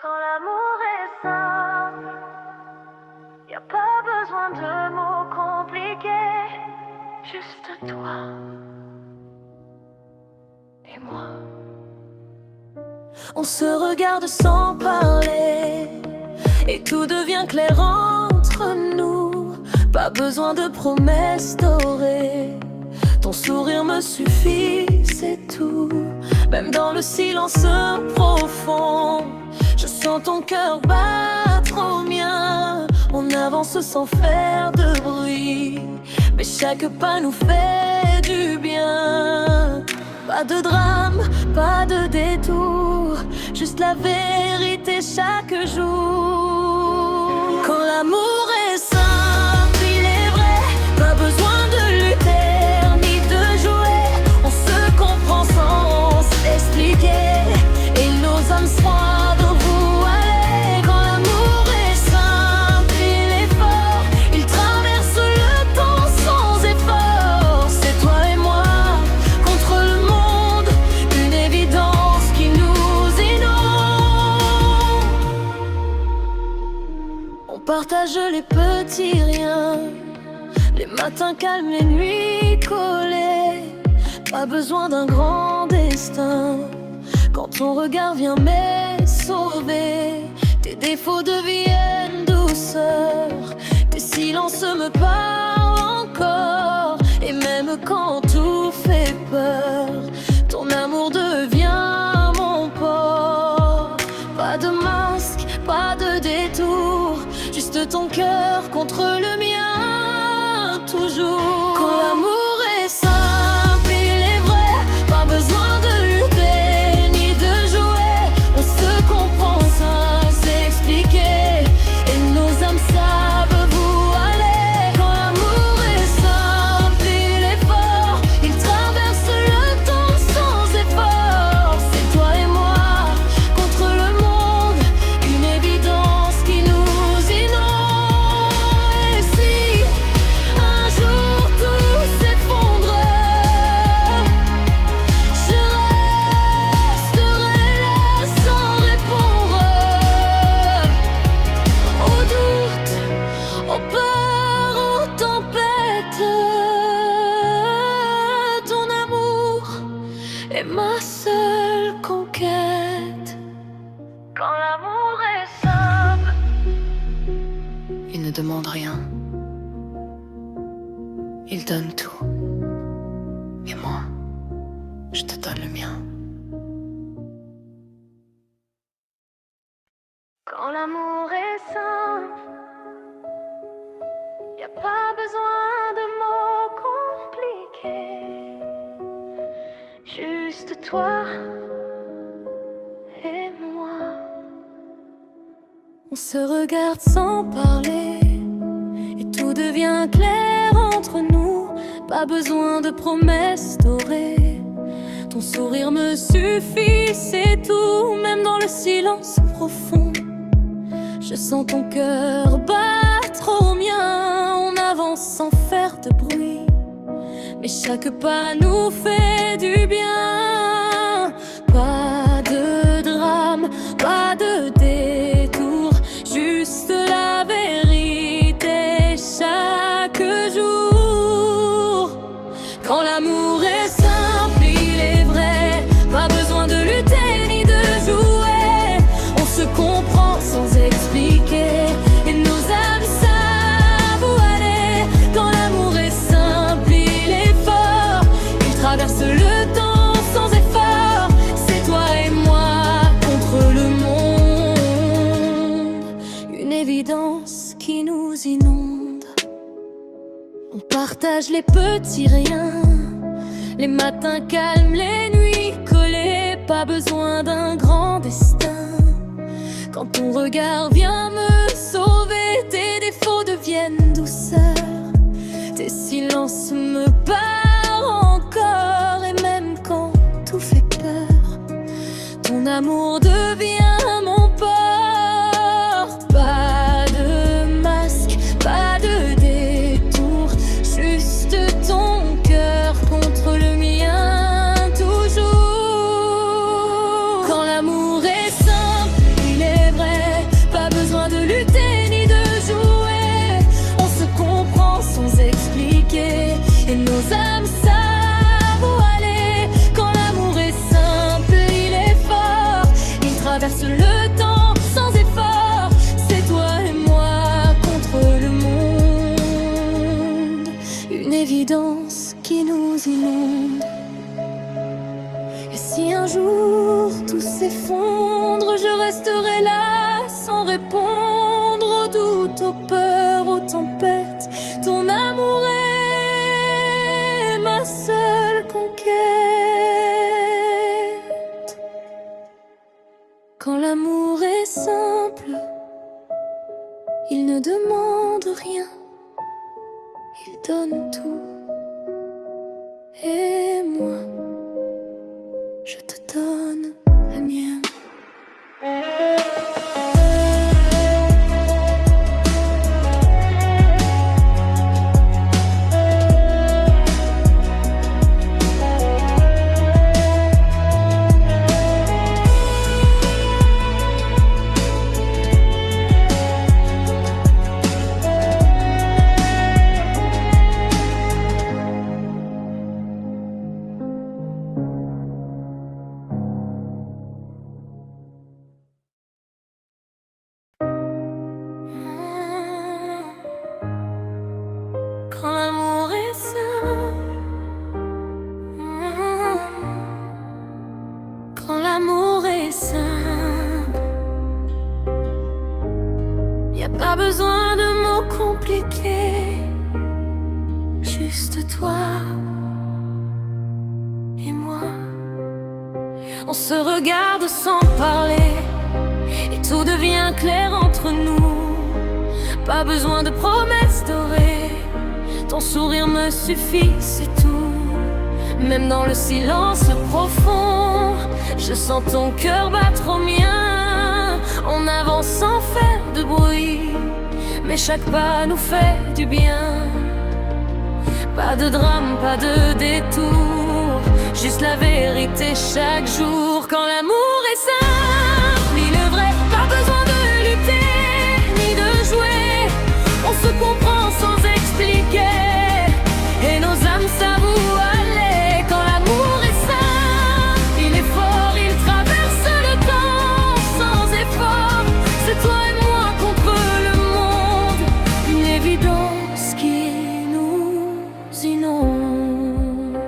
Quand l'amour est simple, y a pas besoin de mots compliqués. Juste toi et moi. On se regarde sans parler et tout devient clair entre nous. Pas besoin de promesses dorées, ton sourire me suffit, c'est tout. Même dans le silence profond, je sens ton cœur battre au mien. On avance sans faire de bruit, mais chaque pas nous fait du bien. Pas de drame, pas de détour, juste la vérité chaque jour. Quand l'amour est simple, il est vrai, pas besoin de lutter ni de jouer. On se comprend sans s'expliquer, et nos âmes froides vous allez. Quand l'amour est simple, il est fort, il traverse le temps sans effort. C'est toi et moi contre le monde, une évidence qui nous inonde. On partage les petits riens, les matins calmes, les nuits collées. Pas besoin d'un grand destin quand ton regard vient me sauver. Tes défauts deviennent douceur, tes silences me parlent encore. Et même quand tout fait peur, ton amour devient mon port. Pas de masque, pas de détour, juste ton cœur contre le mien, toujours. Quand l'amour est simple, il est vrai, pas besoin de lutter ni de jouer. On se comprend sans s'expliquer, et nos âmes savent où aller. Quand l'amour est simple, il est fort, il traverse le temps sans effort. C'est toi et moi contre le monde, une évidence qui nous inonde. Et si un jour tout s'effondre, je resterai là sans répondre aux doutes, aux peurs, aux tempêtes. Ton amour est ma seule conquête. Quand l'amour est simple, il ne demande rien, il donne tout. Et moi, je te donne le mien. Quand l'amour est simple, y a pas besoin de mots compliqués. Juste toi et moi. On se regarde sans parler et tout devient clair entre nous. Pas besoin de promesses dorées, ton sourire me suffit, c'est tout. Même dans le silence profond, je sens ton cœur battre au mien. On avance sans faire de bruit, mais chaque pas nous fait du bien. Pas de drame, pas de détour, juste la vérité chaque jour. Quand l'amour est simple, il est vrai, pas besoin de lutter ni de jouer. On se comprend sans expliquer, et nos âmes savent où aller. Quand l'amour est simple, il est fort, il traverse le temps sans effort. C'est toi et moi contre le monde, une évidence qui nous inonde. On partage les petits riens, les matins calmes, les nuits collées. Pas besoin d'un grand destin quand ton regard vient me sauver. Tes défauts deviennent douceur, tes silences me parlent encore. Et même quand tout fait peur, ton amour devient mon port. Pas de masque, pas de détour, juste ton cœur contre le mien, toujours. Quand l'amour est simple, il est traverse le temps sans effort. C'est toi et moi contre le monde. Une évidence qui nous inonde. Et si un jour tout s'effondre, je resterai là sans répondre aux doutes, aux peurs, aux tempêtes. Ton amour est ma seule conquête. Quand l'amour est simple, il ne demande rien, il donne tout. Et moi, je te donne la mienne. Quand l'amour est simple, quand l'amour est simple, y a pas besoin de mots compliqués, juste toi et moi. On se regarde sans parler et tout devient clair entre nous. Pas besoin de promesses dorées, ton sourire me suffit, c'est tout. Même dans le silence profond, je sens ton cœur battre au mien. On avance sans faire de bruit, mais chaque pas nous fait du bien. Pas de drame, pas de détour, juste la vérité chaque jour. Quand l'amour est simple, il est vrai, pas besoin de lutter ni de jouer. On se comprend sans expliquer, et nos âmes s'avouent aller. Quand l'amour est simple, il est fort, il traverse le temps sans effort. C'est toi et moi contre le monde, une évidence qui nous inonde.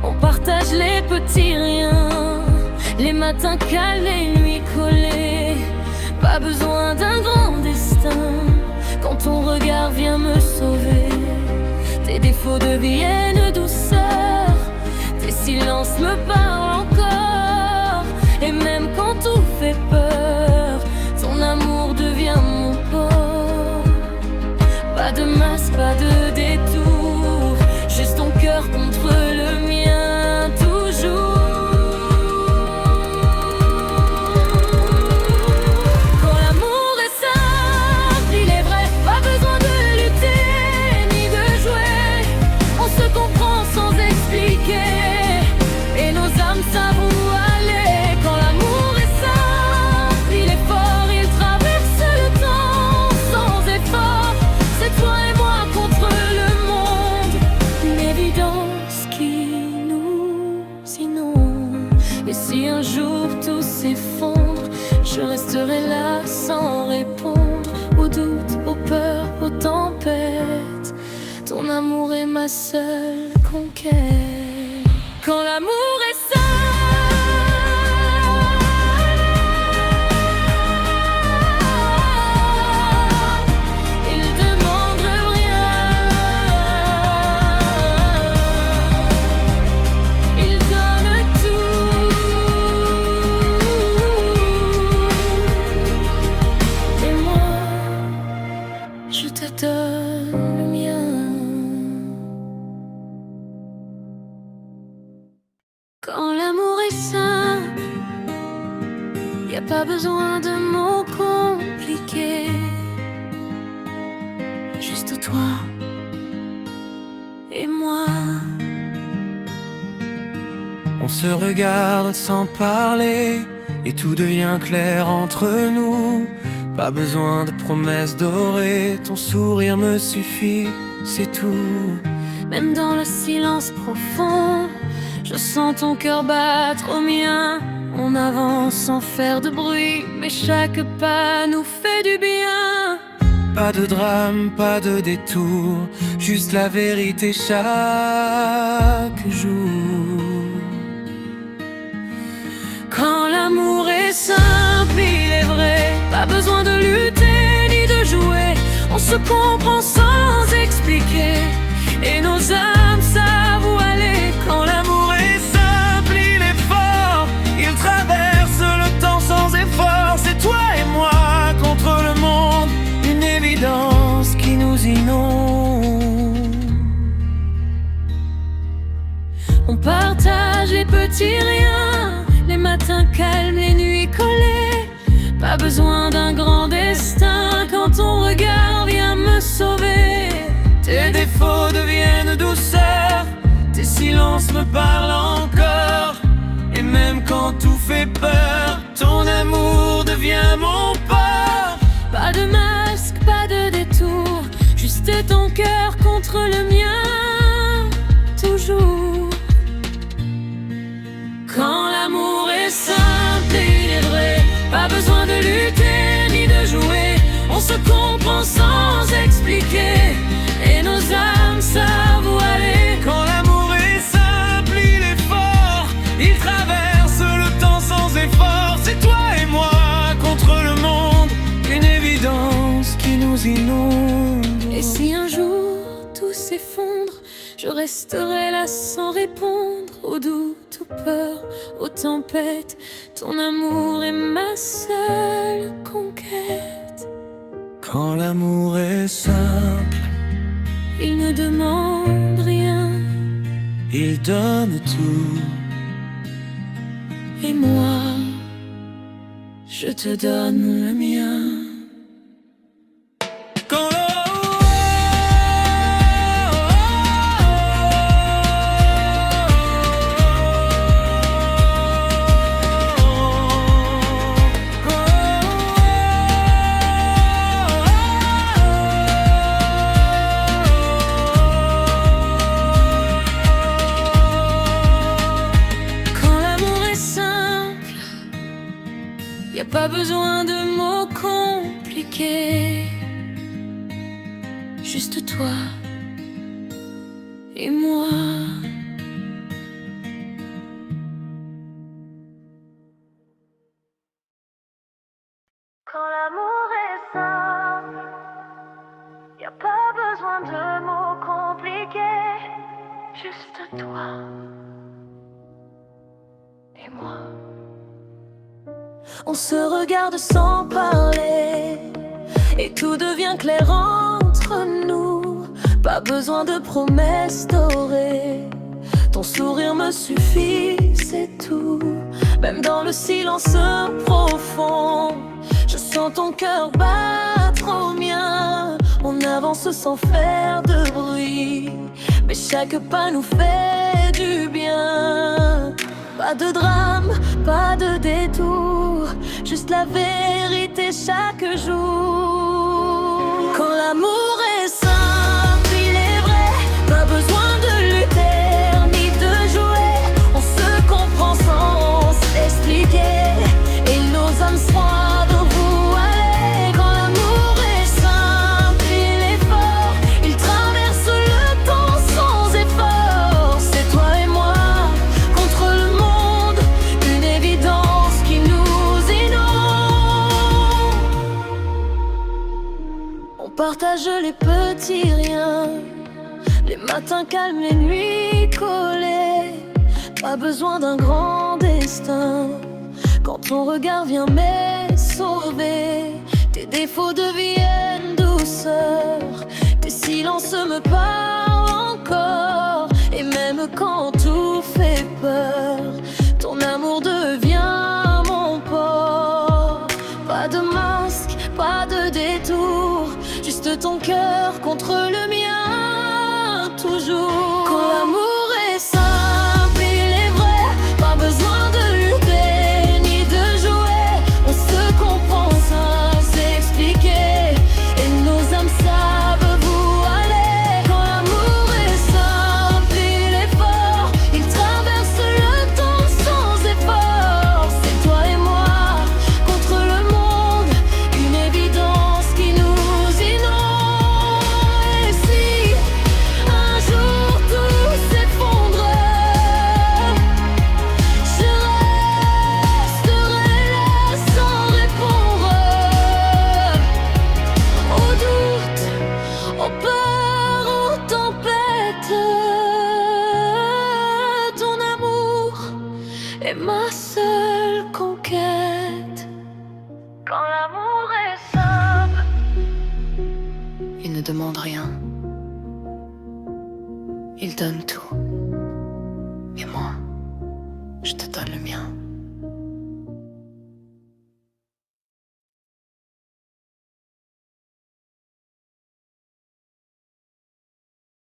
On partage les petits riens, les matins calmes, les nuits collées. Pas besoin d'un grand destin quand ton regard vient me sauver. Tes défauts deviennent douceur, tes silences me parlent encore. Et même quand tout fait peur, ton amour devient mon port. Pas de masque, pas de détour, juste ton cœur contre le mien toujours. Et nos âmes s'avouent aller. Quand l'amour est simple, il est fort, il traverse le temps sans effort. C'est toi et moi contre le monde, une évidence qui nous inonde. Et si un jour tout s'effondre, je resterai là sans répondre aux doutes, aux peurs, aux tempêtes. Ton amour est ma seule conquête. Quand l'amour est simple, il demande rien, il donne tout. Et moi, je te donne le mien. Quand l'amour est simple, y a pas besoin de mots compliqués, juste toi et moi. On se regarde sans parler et tout devient clair entre nous. Pas besoin de promesses dorées, ton sourire me suffit, c'est tout. Même dans le silence profond, Je sens ton cœur battre au mien. On avance sans faire de bruit, mais chaque pas nous fait du bien. Pas de drame, pas de détour, juste la vérité chaque jour. Quand l'amour est simple, il est vrai. Pas besoin de lutter ni de jouer. On se comprend sans expliquer, et nos âmes savent où aller. Quand l'amour est simple, il est fort. Il traverse le temps sans effort. C'est toi et moi contre le monde, une évidence qui nous inonde. On partage les petits riens, les matins calmes, les nuits collées. Pas besoin d'un grand destin quand ton regard vient me sauver. Tes défauts deviennent douceur, tes silences me parlent encore. Et même quand tout fait peur, ton amour devient mon port. Pas de masque, pas de détour, juste ton cœur contre le mien, toujours. Quand l'amour est simple, il est vrai. Pas besoin de lutter ni de jouer. On se comprend sans expliquer, et nos âmes savent où aller. Quand l'amour est simple, il est fort. Il traverse le temps sans effort. C'est toi et moi contre le monde, une évidence qui nous inonde. Et si un jour tout s'effondre, je resterai là sans répondre aux doutes, aux peurs, aux tempêtes. Ton amour est ma seule conquête. Quand l'amour est simple, il ne demande rien, il donne tout. et moi, je te donne le mien. Quand Y'a pas besoin de mots compliqués, juste toi et moi. Quand l'amour est simple, y'a pas besoin de mots compliqués, juste toi et moi. On se regarde sans parler, et tout devient clair entre nous. Pas besoin de promesses dorées, ton sourire me suffit, c'est tout. Même dans le silence profond, je sens ton cœur battre au mien. On avance sans faire de bruit, mais chaque pas nous fait du bien. Pas de drame, pas de détour, juste la vérité chaque jour. Quand l'amour est simple, il est vrai. Pas besoin de lutter ni de jouer. On se comprend sans s'expliquer, et nos âmes savent où aller. Quand l'amour est simple, il est fort. Il traverse le temps sans effort. C'est toi et moi contre le monde, une évidence qui nous inonde. On partage les petits riens, les matins calmes, les nuits collées. Pas besoin d'un grand destin quand ton regard vient me sauver. Tes défauts deviennent douceur, tes silences me parlent encore. Et même quand tout fait peur, ton amour devient mon port. Pas de masque, pas de détour, juste ton cœur contre le mien, toujours. Quand l'amour est simple, il est vrai. Pas besoin de lutter ni de jouer. On se comprend sans s'expliquer, et nos âmes savent où aller. Quand l'amour est simple, il est fort. Il traverse demande rien. Il donne tout.